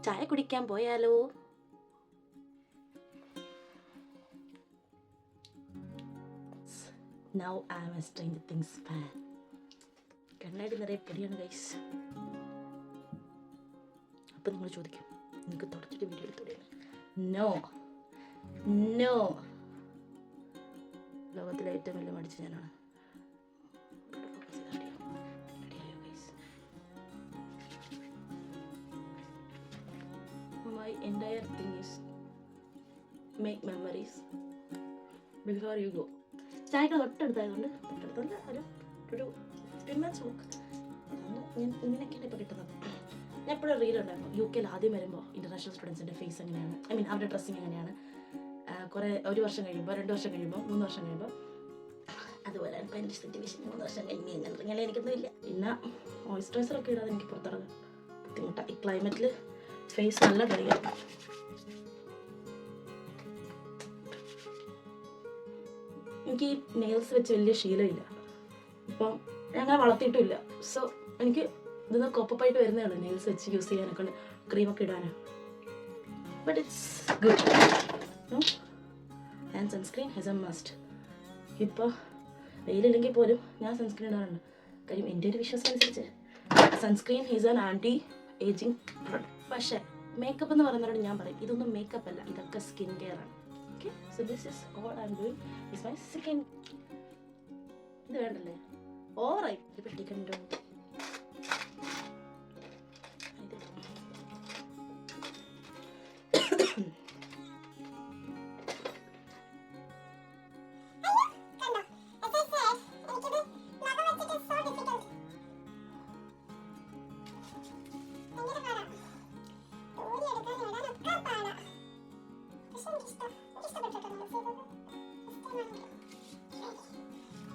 ചായ കുടിക്കാൻ പോയാലോ? Now I am a Stranger Things fan. കണ്ണാടി നിറയെ പൊടിയാണ് ഗൈസ്. അപ്പം നിങ്ങൾ ചോദിക്കും, നിങ്ങൾക്ക് തുടച്ചിട്ട് വീഡിയോ എടുത്തൂടെ? നോ നോ, ലോകത്തിലെ ഏറ്റവും വലിയ മടിച്ച് ഞാനാണ്. My entire thing is make memories before you go. ചായക്കൾ തൊട്ടടുത്തായതുകൊണ്ട് ഒരു 15 minutes walk. ഞാൻ ഇങ്ങനെയൊക്കെയാണ് ഇപ്പോൾ കിട്ടുന്നത്. ഞാൻ എപ്പോഴും റീലുണ്ടായിരുന്നു UK ആദ്യം വരുമ്പോൾ ഇൻ്റർനാഷണൽ സ്റ്റുഡൻസിൻ്റെ ഫേസ് എങ്ങനെയാണ്, ഐ മീൻ അവരുടെ ഡ്രസ്സിങ് എങ്ങനെയാണ്, കുറേ 1 വർഷം കഴിയുമ്പോൾ 2 വർഷം കഴിയുമ്പോൾ 3 വർഷം കഴിയുമ്പോൾ അതുപോലെ ഇപ്പോൾ എൻ്റെ സിറ്റുവേഷൻ 3 വർഷം കഴിഞ്ഞ് ഇങ്ങനെ എനിക്കൊന്നും ഇല്ല. പിന്നെ മോയ്സ്ചറൈസറൊക്കെ ഇടാതെ എനിക്ക് പുറത്തിറങ്ങാൻ ബുദ്ധിമുട്ടാണ്. ഈ ക്ലൈമറ്റിൽ ഫേസ് നല്ല ഡ്രൈ ആണ്. എനിക്ക് നെയിൽസ് വെച്ച് വലിയ ശീലമില്ല, ഇപ്പം ഞാൻ അങ്ങനെ വളർത്തിയിട്ടുമില്ല. സോ എനിക്ക് ഇതൊന്ന് കോപ്പായിട്ട് വരുന്നേ ഉള്ളൂ നെയിൽസ് വെച്ച് യൂസ് ചെയ്യാനൊക്കെ, ക്രീമൊക്കെ ഇടാനാണ്. But it's good. And sunscreen has a must. ഇപ്പോൾ വെയിലില്ലെങ്കിൽ പോലും ഞാൻ സൺസ്ക്രീൻ ഇടാറുണ്ട്. കാര്യം എൻ്റെ ഒരു വിശ്വാസം അനുസരിച്ച് sunscreen is an anti aging product. പക്ഷേ മേക്കപ്പ് എന്ന് പറയുന്നവരോട് ഞാൻ പറയും, ഇതൊന്നും മേക്കപ്പ് അല്ല, ഇതൊക്കെ സ്കിൻ കെയർ ആണ്. Okay, so this is all I'm doing is my skin. ഇത് വേണ്ടല്ലേ, ഓവറായി ഇത് പെട്ടിക്കണ്ടോ.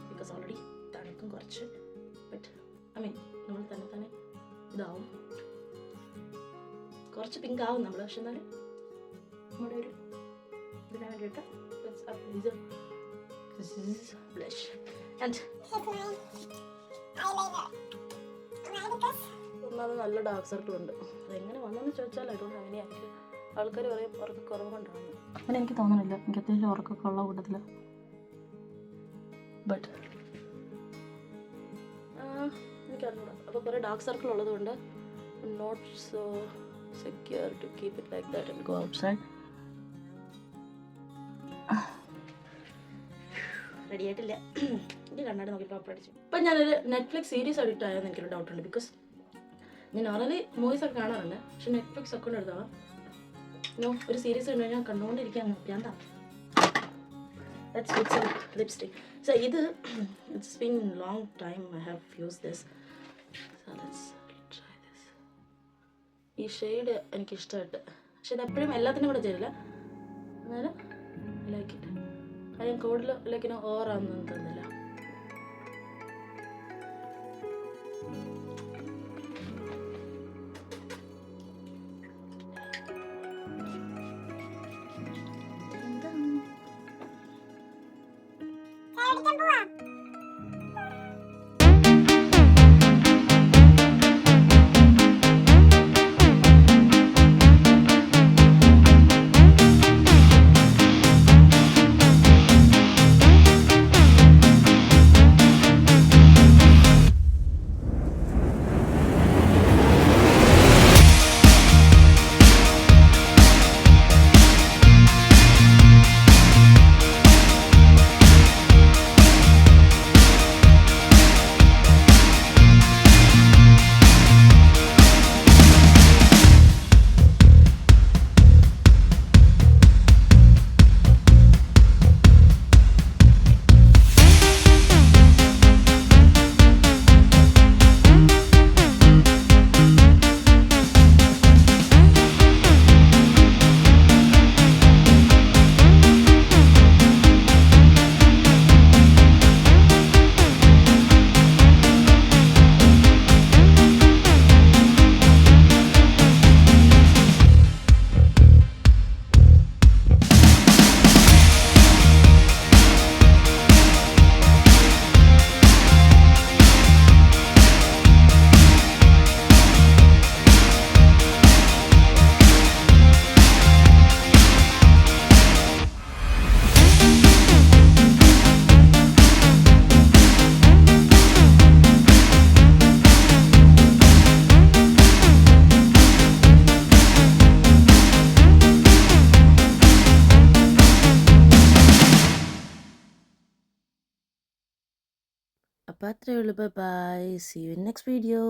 ബിക്കോസ് ഓൾറെഡി തണുക്കും കുറച്ച്. ബട്ട് ഐ മീൻ നമ്മൾ തന്നെ ഇതാവും, കുറച്ച് പിങ്ക് ആവും നമ്മൾ. പക്ഷെ എന്നാലും നമ്മുടെ ഒരു ഇതിന് വേണ്ടിയിട്ട് ബ്ലഷ് ആൻഡ് ഒന്നാമത് നല്ല ഡാർക്ക് സർക്കിൾ ഉണ്ട്. അതെങ്ങനെ വന്നെന്ന് ചോദിച്ചാൽ അതുകൊണ്ട് അങ്ങനെയായിരിക്കും. ആൾക്കാർ പറയും ഉറക്ക കുറവ് കൊണ്ടാണ്. അങ്ങനെ എനിക്ക് തോന്നണില്ല, എനിക്ക് അത്യാവശ്യം ഉറക്കമൊക്കെ ഉള്ള കൂട്ടത്തിൽ. ബട്ട് എനിക്കറിഞ്ഞൂടാ. അപ്പോൾ കുറേ ഡാർക്ക് സർക്കിൾ ഉള്ളതുകൊണ്ട് not so secure to keep it like that and go outside. Ready ആയിട്ടില്ല. എനിക്ക് കണ്ണാടി നോക്കി പ്രോപ്പർ അടിച്ചു. ഇപ്പം ഞാനൊരു നെറ്റ്ഫ്ലിക്സ് സീരീസ് അഡിക്റ്റ് ആയെന്ന് എനിക്കൊരു ഡൗട്ടുണ്ട്. ബിക്കോസ് ഞാൻ നോർമലി മൂവീസൊക്കെ കാണാറുണ്ട്, പക്ഷെ നെറ്റ്ഫ്ലിക്സ് അക്കൗണ്ട് എടുത്താൽ ഒരു സീരീസ് കണ്ടു കഴിഞ്ഞാൽ കണ്ടുകൊണ്ടിരിക്കാൻ എന്താ. That's lipstick. So it's been long time I have used this. So let's try this. ഈ ഷെയ്ഡ് എനിക്ക് ഇഷ്ടമായിട്ട്, പക്ഷെ ഇത് എപ്പോഴും എല്ലാത്തിനും കൂടെ ചേരില്ല. എന്നാലും ലൈക്ക് ഇറ്റ്. കാര്യം കൂടുതൽ ലൈക്കിന് ഓവറാണെന്ന് തോന്നുന്നില്ല. അപ്പോൾ അത്രയേ ഉള്ളൂ. Bye. See you in next video.